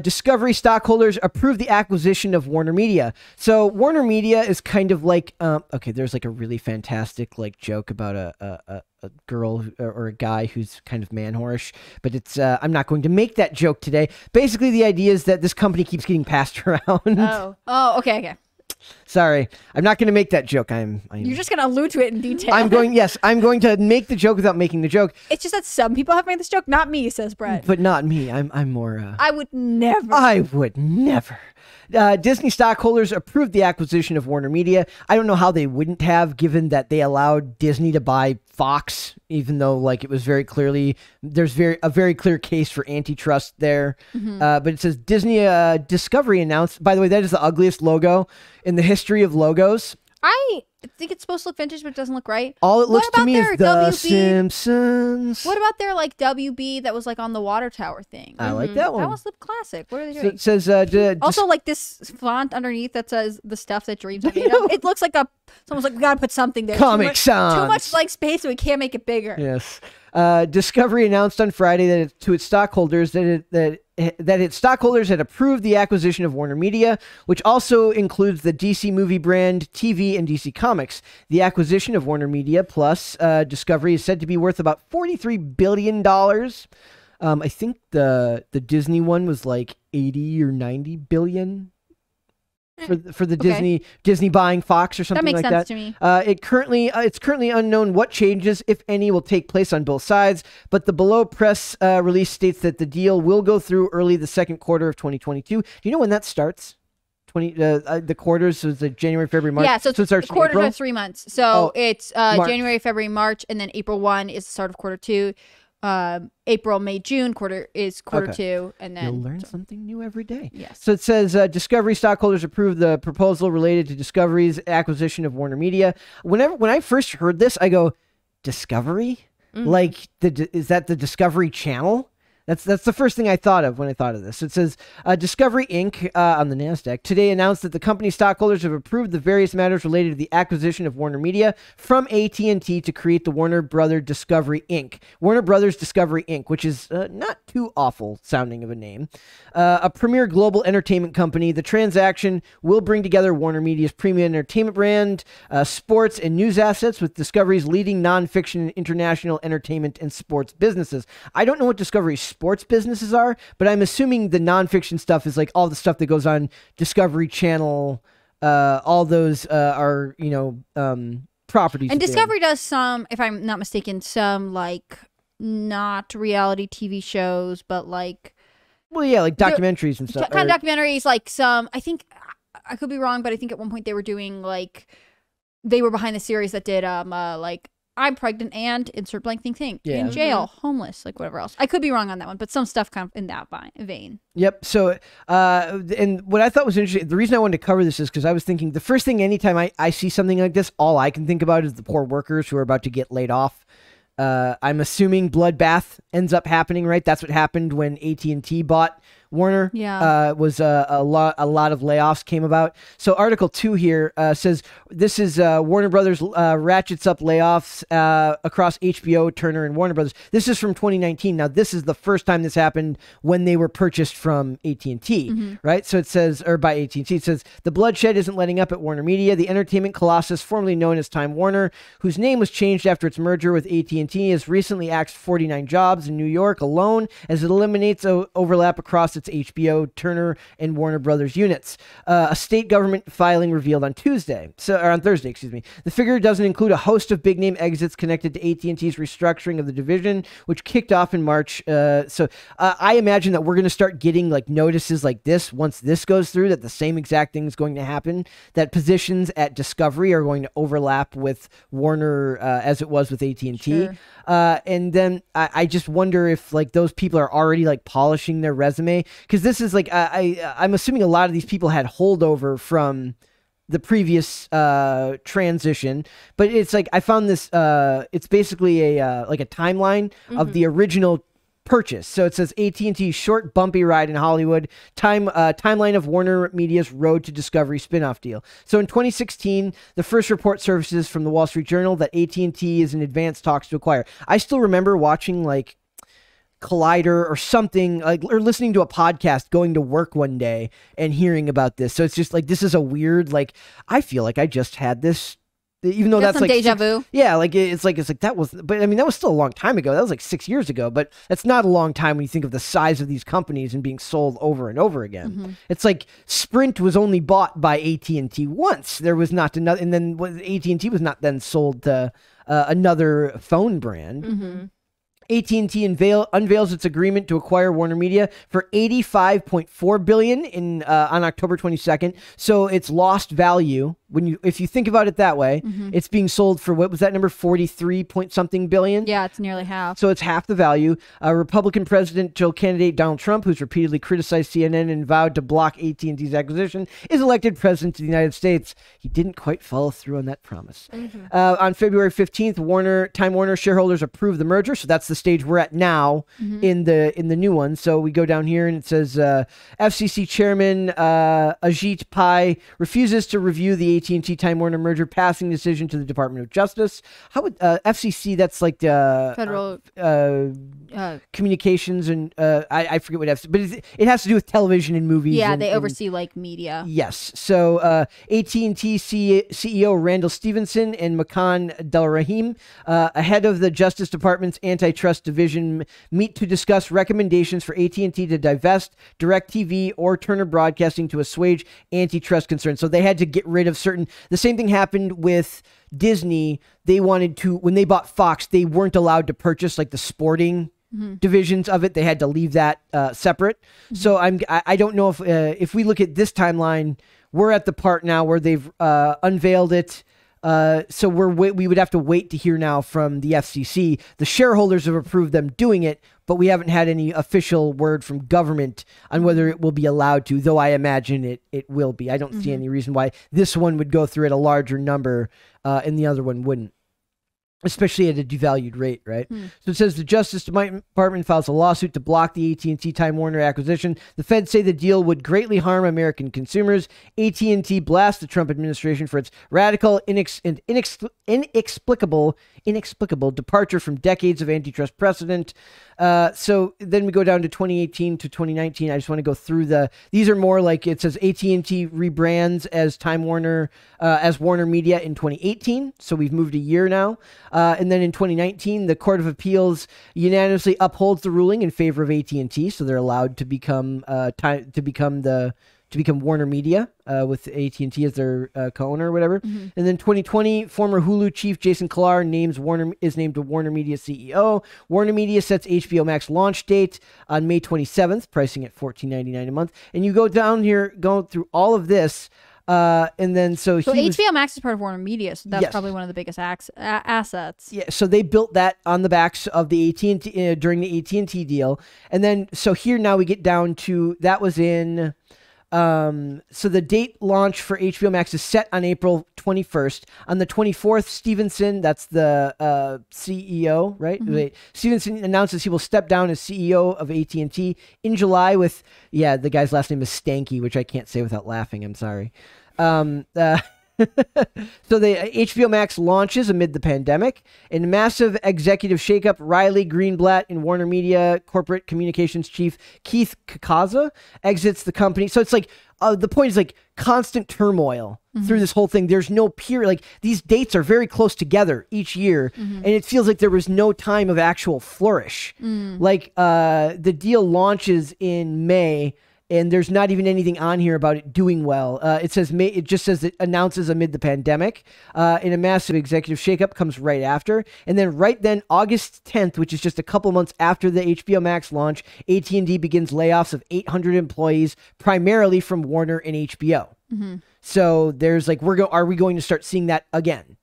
Discovery stockholders approved the acquisition of WarnerMedia. So WarnerMedia is kind of like, okay, there's like a really fantastic like joke about a girl or a guy who's kind of man-whorish, but it's I'm not going to make that joke today. Basically, the idea is that this company keeps getting passed around. Oh, okay. Sorry, I'm not going to make that joke. You're just going to allude to it in detail. I'm going to make the joke without making the joke. It's just that some people have made this joke, not me, says Brett. But not me. I'm more. I would never. I would never. Disney stockholders approved the acquisition of WarnerMedia. I don't know how they wouldn't have, given that they allowed Disney to buy Fox, even though like it was very clearly there's a very clear case for antitrust there. But it says Disney Discovery announced. By the way, that is the ugliest logo in the history of logos. I think it's supposed to look vintage, but it doesn't look right. All it looks to me is The Simpsons. What about their like WB that was like on the water tower thing? I like that one. That was the classic. What are they doing? So it says also like this font underneath that says the stuff that dreams are made of. It looks like someone's like, we gotta put something there. Comic Sans. Too much like space, so we can't make it bigger. Yes. Discovery announced on Friday to its stockholders that its stockholders had approved the acquisition of WarnerMedia, which also includes the DC movie brand, TV, and DC Comics. The acquisition of WarnerMedia plus Discovery is said to be worth about $43 billion. I think the Disney one was like 80 or 90 billion. For the Disney buying Fox or something like that. That makes sense to me. It's currently unknown what changes, if any, will take place on both sides, but the below press release states that the deal will go through early the second quarter of 2022. Do you know when that starts? The quarters, so it's like January, February, March. Yeah, so it starts quarters in April? are 3 months. So it's January, February, March, and then April 1 is the start of quarter 2. April, May, June quarter is quarter 2, and then you'll learn something new every day. Yes. So it says Discovery stockholders approved the proposal related to Discovery's acquisition of WarnerMedia. When I first heard this, I go, Discovery? Like is that the Discovery Channel? That's the first thing I thought of when I thought of this. It says Discovery Inc. On the NASDAQ today announced that the company's stockholders have approved the various matters related to the acquisition of WarnerMedia from AT&T to create the Warner Brothers Discovery Inc. Warner Brothers Discovery Inc., which is not too awful sounding of a name. A premier global entertainment company. The transaction will bring together WarnerMedia's premium entertainment brand, sports and news assets with Discovery's leading nonfiction and international entertainment and sports businesses. I don't know what Discovery's sports businesses are, but I'm assuming the nonfiction stuff is like all the stuff that goes on Discovery Channel. All those are, properties. And Discovery does some, if I'm not mistaken, some like not reality TV shows, but like, well, yeah, like documentaries and stuff. Kind of documentaries, like some, I think, I could be wrong, but I think at one point they were doing like, they were behind the series that did like, I'm pregnant and insert blank thing. In jail, homeless, like whatever else. I could be wrong on that one, but some stuff kind of in that vein. Yep. So, and what I thought was interesting, the reason I wanted to cover this is because I was thinking the first thing anytime I see something like this, all I can think about is the poor workers who are about to get laid off. I'm assuming bloodbath ends up happening, right? That's what happened when AT&T bought Warner. Yeah. Was a lot of layoffs came about. So Article 2 here says this is Warner Brothers ratchets up layoffs across HBO, Turner, and Warner Brothers. This is from 2019. Now this is the first time this happened when they were purchased from AT&T, right? So it says, or by AT&T, it says the bloodshed isn't letting up at WarnerMedia. The entertainment colossus, formerly known as Time Warner, whose name was changed after its merger with AT&T, has recently axed 49 jobs in New York alone as it eliminates overlap across its HBO, Turner, and Warner Brothers units. A state government filing revealed on Thursday. The figure doesn't include a host of big-name exits connected to AT&T's restructuring of the division, which kicked off in March. So I imagine that we're going to start getting like notices like this once this goes through, that the same exact thing is going to happen, that positions at Discovery are going to overlap with Warner as it was with AT&T. Sure. And then I just wonder if like those people are already like polishing their resume, because this is like I'm assuming a lot of these people had holdover from the previous transition, but it's like I found this it's basically a like a timeline of the original purchase. So it says AT&T's short bumpy ride in Hollywood, timeline of WarnerMedia's road to Discovery spinoff deal. So in 2016, the first report surfaces from the Wall Street Journal that AT&T is in advanced talks to acquire. I still remember watching like Collider or something, like, or listening to a podcast going to work one day and hearing about this. So it's just like, this is a weird, like, I feel like I just had this, even though that's some like deja vu. Yeah, like it's like that was, but I mean, that was still a long time ago. That was like 6 years ago, but that's not a long time when you think of the size of these companies and being sold over and over again. It's like Sprint was only bought by AT&T once. There was not another, and then AT&T was not then sold to another phone brand. AT&T unveils its agreement to acquire WarnerMedia for $85.4 billion on October 22nd. So it's lost value if you think about it that way. It's being sold for, what was that number, 43 point something billion? Yeah, it's nearly half. So it's half the value. Republican presidential candidate Donald Trump, who's repeatedly criticized CNN and vowed to block AT&T's acquisition, is elected president of the United States. He didn't quite follow through on that promise. On February 15th, Time Warner shareholders approved the merger. So that's the stage we're at now in the new one. So we go down here and it says FCC chairman Ajit Pai refuses to review the AT&T Time Warner merger passing decision to the Department of Justice. How would FCC? That's like the Federal Communications and I forget what FCC, but it has to do with television and movies. Yeah, they oversee like media. Yes. So AT&T CEO Randall Stevenson and Makan Delrahim, ahead of the Justice Department's antitrust division, meet to discuss recommendations for AT&T to divest DirecTV or Turner Broadcasting to assuage antitrust concerns. So they had to get rid of the same thing happened with Disney. They wanted to, when they bought Fox, they weren't allowed to purchase like the sporting divisions of it. They had to leave that separate. So I don't know if we look at this timeline, we're at the part now where they've unveiled it. So we would have to wait to hear now from the FCC. The shareholders have approved them doing it, but we haven't had any official word from government on whether it will be allowed to, though I imagine it will be. I don't see any reason why this one would go through at a larger number and the other one wouldn't, especially at a devalued rate, right? So it says the Justice Department files a lawsuit to block the AT&T Time Warner acquisition. The feds say the deal would greatly harm American consumers. AT&T blasts the Trump administration for its radical, inexplicable departure from decades of antitrust precedent. So then we go down to 2018 to 2019. I just want to go through these are more like, it says AT&T rebrands as Time Warner, as WarnerMedia in 2018. So we've moved a year now. And then in 2019, the Court of Appeals unanimously upholds the ruling in favor of AT&T. So they're allowed to become WarnerMedia with AT&T as their co-owner or whatever. And then 2020, former Hulu chief Jason Kilar is named the WarnerMedia CEO. WarnerMedia sets HBO Max launch date on May 27th, pricing at $14.99 a month. And you go down here, going through all of this, and then so HBO Max is part of WarnerMedia, so that's probably one of the biggest assets. Yeah, so they built that on the backs of the AT&T during the AT&T deal, and then so here now we get down to that was in. So the date launch for HBO Max is set on April 21st. On the 24th, Stevenson, that's the CEO, right? Stevenson announces he will step down as CEO of AT&T in July with, the guy's last name is Stanky, which I can't say without laughing. I'm sorry. So the HBO Max launches amid the pandemic. In a massive executive shakeup, Riley Greenblatt and WarnerMedia corporate communications chief Keith Kakaza exits the company. So it's like the point is like constant turmoil through this whole thing. There's no period. Like these dates are very close together each year, and it feels like there was no time of actual flourish. Like the deal launches in May. And there's not even anything on here about it doing well. It just says it announces amid the pandemic. And a massive executive shakeup comes right after. And then August 10th, which is just a couple months after the HBO Max launch, AT&T begins layoffs of 800 employees, primarily from Warner and HBO. So there's like, are we going to start seeing that again?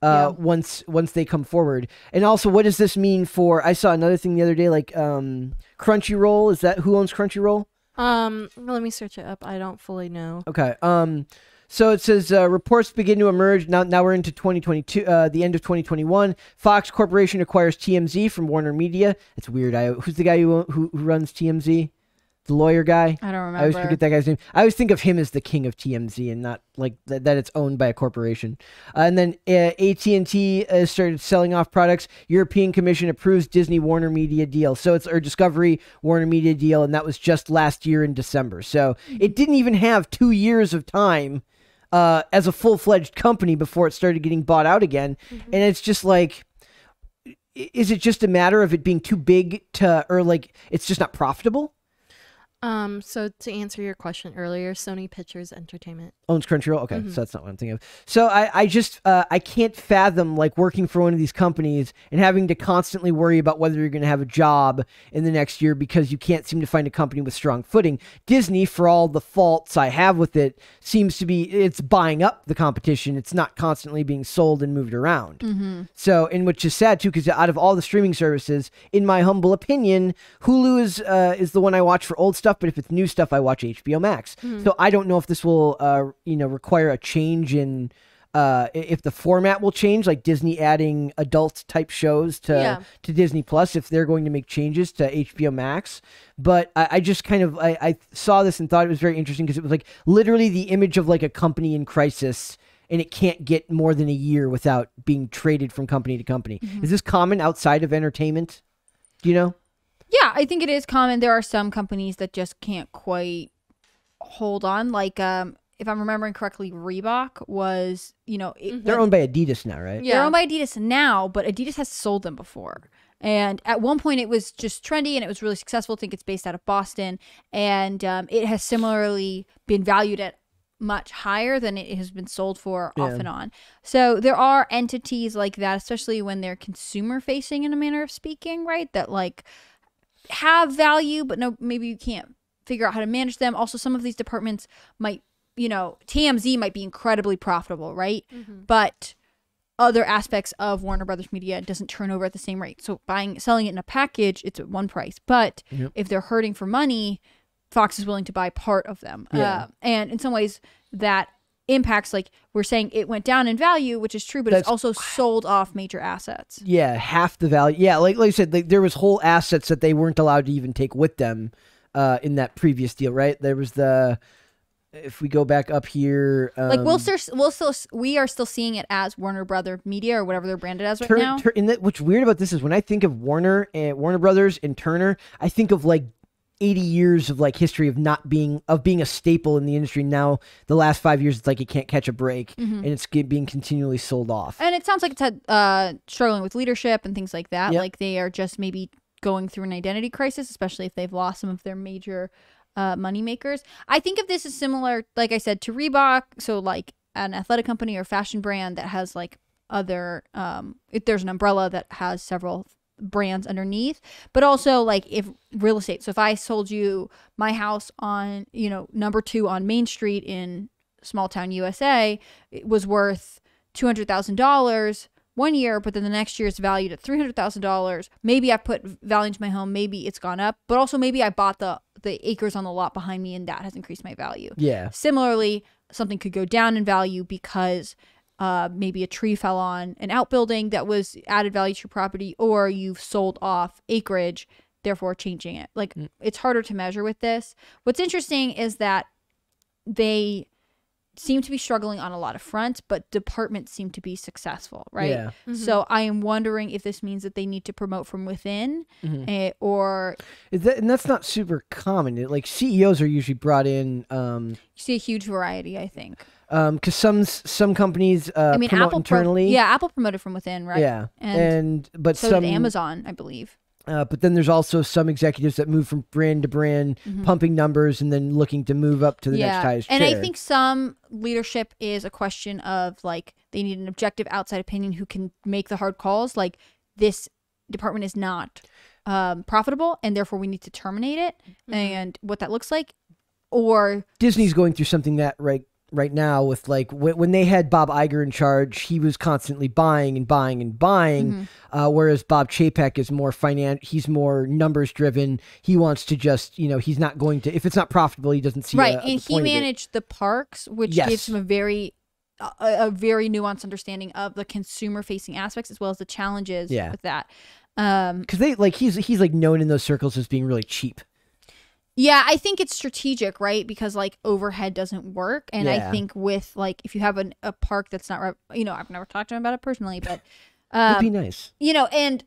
Once they come forward? And also, what does this mean for? I saw another thing the other day, like Crunchyroll. Is that who owns Crunchyroll? Let me search it up. I don't fully know. Okay. So it says reports begin to emerge. Now we're into 2022, the end of 2021. Fox Corporation acquires TMZ from WarnerMedia. It's weird. Who's the guy who runs TMZ? the lawyer guy. I don't remember. I always forget that guy's name. I always think of him as the king of TMZ and not like that it's owned by a corporation. And then AT&T started selling off products. European Commission approves Disney WarnerMedia deal. So it's our Discovery WarnerMedia deal, and that was just last year in December. So it didn't even have 2 years of time as a full-fledged company before it started getting bought out again. And it's just like, is it just a matter of it being too big or like it's just not profitable? So to answer your question earlier, Sony Pictures Entertainment owns Crunchyroll. Okay, so that's not what I'm thinking of. So I just I can't fathom like working for one of these companies and having to constantly worry about whether you're going to have a job in the next year because you can't seem to find a company with strong footing. Disney, for all the faults I have with it, seems to be it's buying up the competition. It's not constantly being sold and moved around. So, and which is sad too, because out of all the streaming services, in my humble opinion, Hulu is the one I watch for old stuff. But if it's new stuff, I watch HBO Max. So I don't know if this will, require a change in, if the format will change, like Disney adding adult type shows to Disney Plus, if they're going to make changes to HBO Max. But I just kind of, I saw this and thought it was very interesting because it was like literally the image of like a company in crisis, and it can't get more than a year without being traded from company to company. Is this common outside of entertainment? Do you know? Yeah, I think it is common. There are some companies that just can't quite hold on. Like, if I'm remembering correctly, Reebok was, they're owned by Adidas now, right? Yeah. They're owned by Adidas now, but Adidas has sold them before. And at one point it was just trendy and it was really successful. I think it's based out of Boston. And it has similarly been valued at much higher than it has been sold for off and on. So there are entities like that, especially when they're consumer facing in a manner of speaking, right? That like have value, but no, maybe you can't figure out how to manage them. Also, some of these departments might, TMZ might be incredibly profitable, right? But other aspects of Warner Brothers Media doesn't turn over at the same rate. So selling it in a package, it's at one price. But if they're hurting for money, Fox is willing to buy part of them. And in some ways that impacts, like we're saying, it went down in value, which is true, but it's also sold off major assets. Yeah, half the value. Yeah, like I said, like, there was whole assets that they weren't allowed to even take with them in that previous deal, right? There was if we go back up here, like we are still seeing it as Warner Brother Media or whatever they're branded as right now. What's weird about this is when I think of Warner Brothers and Turner, I think of like 80 years of like history of being a staple in the industry. Now the last 5 years, it's like it can't catch a break, and it's being continually sold off. And it sounds like it's had struggling with leadership and things like that. Like they are just maybe going through an identity crisis, especially if they've lost some of their major money makers. I think of this as similar, like I said, to Reebok. So like an athletic company or fashion brand that has like other, if there's an umbrella that has several brands underneath, but also like if real estate. So if I sold you my house on, number 2 on Main Street in small town USA, it was worth $200,000 1 year, but then the next year it's valued at $300,000. Maybe I put value into my home, maybe it's gone up, but also maybe I bought the acres on the lot behind me and that has increased my value. Yeah. Similarly, something could go down in value because maybe a tree fell on an outbuilding that was added value to your property, or you've sold off acreage, therefore changing it. Like it's harder to measure with this. What's interesting is that they seem to be struggling on a lot of fronts, but departments seem to be successful, right? Yeah. So I am wondering if this means that they need to promote from within, or and that's not super common. Like CEOs are usually brought in. You see a huge variety, I think. Because some companies promote Apple internally. Apple promoted from within, right? Yeah, but so some did Amazon, I believe. But then there's also some executives that move from brand to brand, pumping numbers, and then looking to move up to the next highest chair. And I think some leadership is a question of like they need an objective outside opinion who can make the hard calls. Like this department is not profitable, and therefore we need to terminate it. And what that looks like, or Disney's going through something that right now with like when they had Bob Iger in charge, he was constantly buying and buying and buying, whereas Bob Chapek is more he's more numbers driven. He wants to just, he's not going to, if it's not profitable, he doesn't see and he managed the parks, which gives him a very nuanced understanding of the consumer facing aspects as well as the challenges with that. Because he's like known in those circles as being really cheap. Yeah, I think it's strategic, right? Because like overhead doesn't work, and I think with like if you have a park that's not, I've never talked to him about it personally, but it'd be nice, and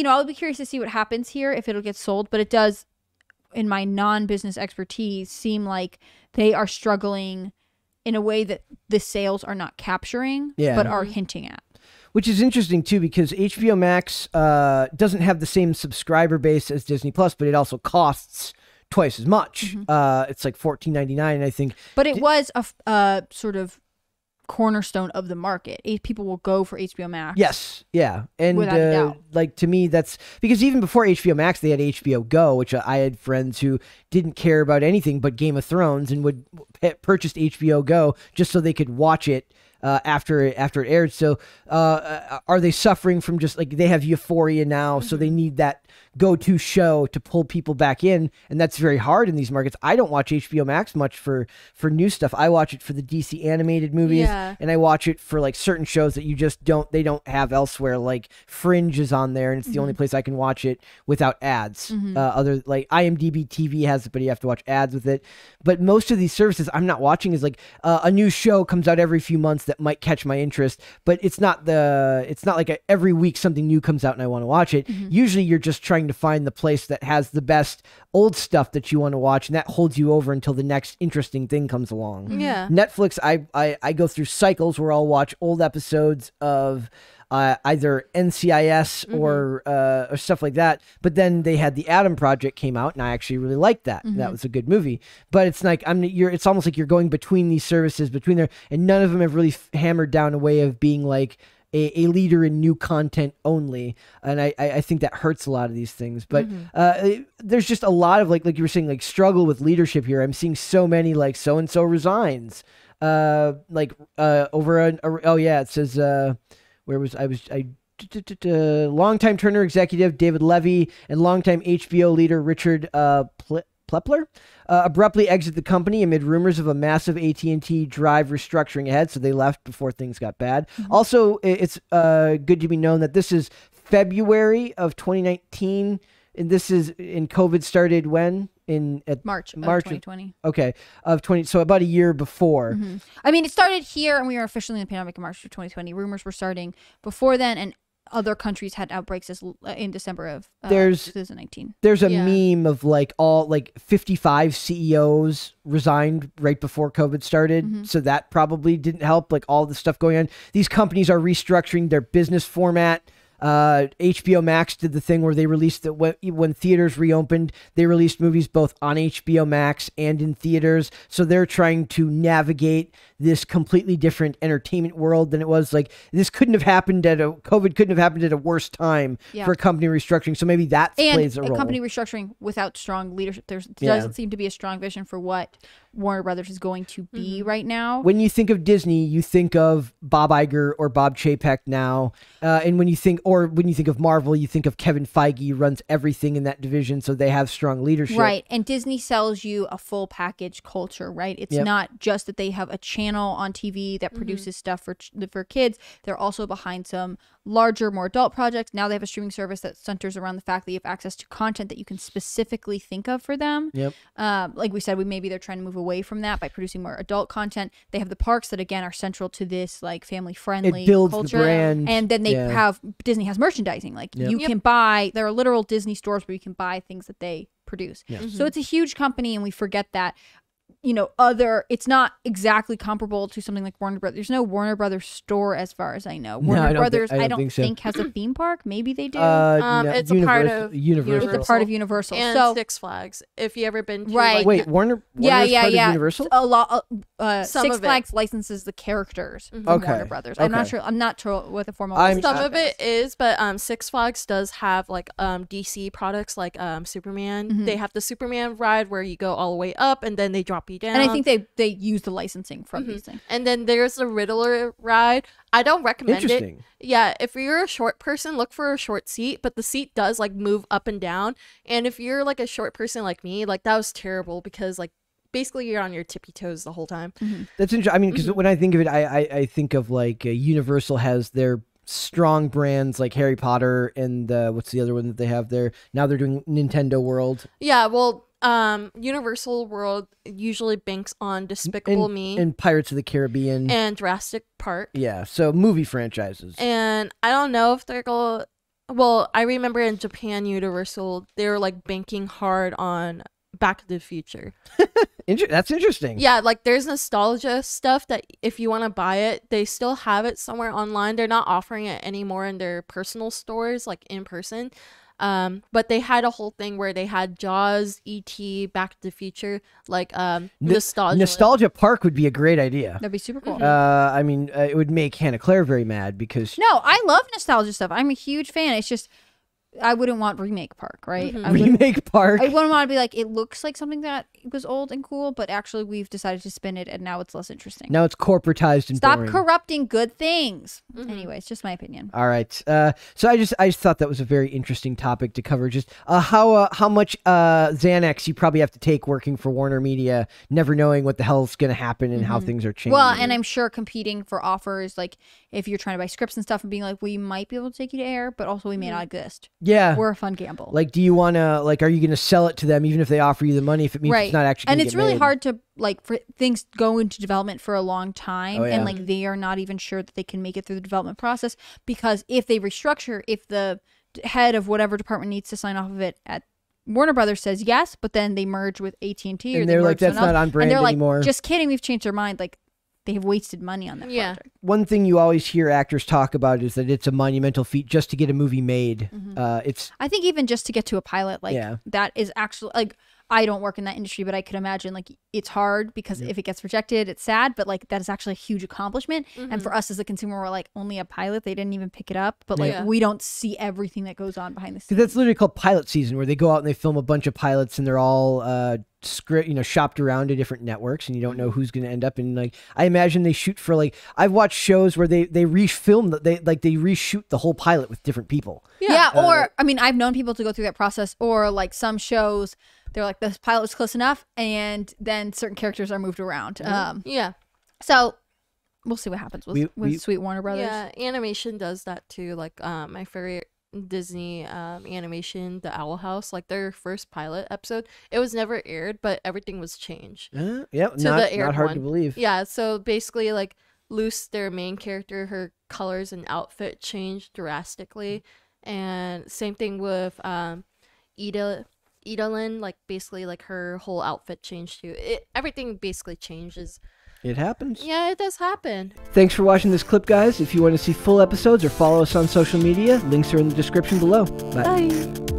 I'll be curious to see what happens here if it'll get sold, but it does, in my non-business expertise, seem like they are struggling in a way that the sales are not capturing, but are hinting at. Which is interesting too, because HBO Max doesn't have the same subscriber base as Disney Plus, but it also costs twice as much. It's like $14.99, I think. But it was a sort of cornerstone of the market. People will go for HBO Max. Yes, yeah, and without a doubt. Like to me, that's because even before HBO Max, they had HBO Go, which I had friends who didn't care about anything but Game of Thrones and would purchase HBO Go just so they could watch it. After it aired. So are they suffering from just like they have Euphoria now, so they need that go-to show to pull people back in, and that's very hard in these markets. I don't watch HBO Max much for new stuff. I watch it for the DC animated movies, and I watch it for like certain shows that they don't have elsewhere. Like Fringe is on there, and it's the only place I can watch it without ads. Other like IMDb TV has it, but you have to watch ads with it. But most of these services I'm not watching is like a new show comes out every few months that might catch my interest, but it's not like every week something new comes out and I want to watch it. Usually you're just trying to find the place that has the best old stuff that you want to watch, and that holds you over until the next interesting thing comes along. Yeah. Netflix, I go through cycles where I'll watch old episodes of either NCIS or stuff like that. But then they had the Adam Project came out, and I actually really liked that. That was a good movie. But it's like it's almost like you're going between these services, and none of them have really hammered down a way of being like a leader in new content only. And I think that hurts a lot of these things. But there's just a lot of like you were saying, like struggle with leadership here. I'm seeing so many like so and so resigns. It says. Longtime Turner executive David Levy and longtime HBO leader Richard Plepler abruptly exit the company amid rumors of a massive AT&T Drive restructuring ahead, so they left before things got bad. Also, it's good to be known that this is February of 2019, and this is in COVID started when? March of 2020. Okay, of 20. So about a year before. I mean, it started here, and we were officially in the pandemic in March of 2020. Rumors were starting before then, and other countries had outbreaks in December of 2019. There's a meme of like all like 55 CEOs resigned right before COVID started, so that probably didn't help. Like all the stuff going on, these companies are restructuring their business format. HBO Max did the thing where they released when theaters reopened, they released movies both on HBO Max and in theaters. So they're trying to navigate this completely different entertainment world than it was. Like this COVID couldn't have happened at a worse time for a company restructuring. So maybe that plays a role. Company restructuring without strong leadership. There doesn't seem to be a strong vision for what Warner Brothers is going to be right now. When you think of Disney, you think of Bob Iger or Bob Chapek now. And when you think of Marvel, you think of Kevin Feige runs everything in that division, so they have strong leadership. Right. And Disney sells you a full package culture, right? It's not just that they have a channel on TV that produces stuff for kids. They're also behind some larger, more adult projects. Now they have a streaming service that centers around the fact that you have access to content that you can specifically think of for them. Like we said, maybe they're trying to move away from that by producing more adult content. They have the parks that again are central to this like family friendly it builds culture. The brand. And then they Disney has merchandising. Like you can buy, there are literal Disney stores where you can buy things that they produce. So it's a huge company, and we forget that. It's not exactly comparable to something like Warner Brothers. There's no Warner Brothers store as far as I know. Warner Brothers, I don't think has a theme park. Maybe they do. It's a part of Universal. It's a part of Universal. And Six Flags. If you ever been to Wait, Warner part of Universal? A lot. Six Flags licenses the characters from Warner Brothers. I'm not sure what the formal. Some of it is, but Six Flags does have like DC products like Superman. They have the Superman ride where you go all the way up and then they drop you down. And I think they use the licensing from these things. And then there's the Riddler ride. I don't recommend it. Yeah, if you're a short person, look for a short seat, but the seat does like move up and down. And if you're like a short person like me, like that was terrible because like basically you're on your tippy toes the whole time. That's interesting. I mean, because when I think of it, I think of like Universal has their strong brands like Harry Potter and what's the other one that they have there? Now they're doing Nintendo World. Yeah, well, Universal World usually banks on Despicable Me and Pirates of the Caribbean and Jurassic Park. Yeah, so movie franchises. And I don't know if they're going. Well, I remember in Japan, Universal, they were like banking hard on Back to the Future. That's interesting. Yeah, like there's nostalgia stuff that if you want to buy it, they still have it somewhere online. They're not offering it anymore in their personal stores, like in person. But they had a whole thing where they had Jaws, E.T., Back to the Future, like nostalgia. Nostalgia Park would be a great idea. That'd be super cool. I mean, it would make Hannah Claire very mad because... No, I love nostalgia stuff. I'm a huge fan. It's just... I wouldn't want Remake Park, right? Remake Park. I wouldn't want to be like, it looks like something that was old and cool, but actually we've decided to spin it and now it's less interesting. Now it's corporatized and Stop boring. corrupting good things. Anyway, it's just my opinion. All right. So I just thought that was a very interesting topic to cover. Just how much Xanax you probably have to take working for WarnerMedia, never knowing what the hell's going to happen and how things are changing. Well, and I'm sure competing for offers, like if you're trying to buy scripts and stuff and being like, we might be able to take you to air, but also we may not exist. Yeah. We're a fun gamble. Like, do you want to, like, are you going to sell it to them even if they offer you the money if it means it's not actually and gonna it's get really made? hard to, like, for things go into development for a long time and, like, Mm-hmm. they are not even sure that they can make it through the development process because if they restructure, if the head of whatever department needs to sign off of it at Warner Brothers says yes, but then they merge with AT&T or and they're like, that's not on brand and they're anymore. like, just kidding, we've changed our mind. Like, they have wasted money on that project. One thing you always hear actors talk about is that it's a monumental feat just to get a movie made. I think even just to get to a pilot, like that is actually like, I don't work in that industry, but I could imagine like it's hard because if it gets rejected, it's sad, but like that is actually a huge accomplishment. And for us as a consumer, we're like only a pilot. They didn't even pick it up, but like we don't see everything that goes on behind the scenes. That's literally called pilot season, where they go out and they film a bunch of pilots and they're all shopped around to different networks, and you don't know who's going to end up in. Like, I imagine they shoot for like, I've watched shows where they refilm they reshoot the whole pilot with different people. Or I mean, I've known people to go through that process, or like some shows they're like, this pilot was close enough and then certain characters are moved around. So we'll see what happens with Sweet Warner Brothers. Yeah, animation does that too. Like my favorite Disney animation, The Owl House, like their first pilot episode, it was never aired, but everything was changed. Not hard to believe. Yeah, so basically like Luce, their main character, her colors and outfit changed drastically. And same thing with Idolin, like basically like her whole outfit changed too. Everything basically changes. It happens. Yeah, it does happen. Thanks for watching this clip, guys. If you want to see full episodes or follow us on social media, links are in the description below. Bye. Bye.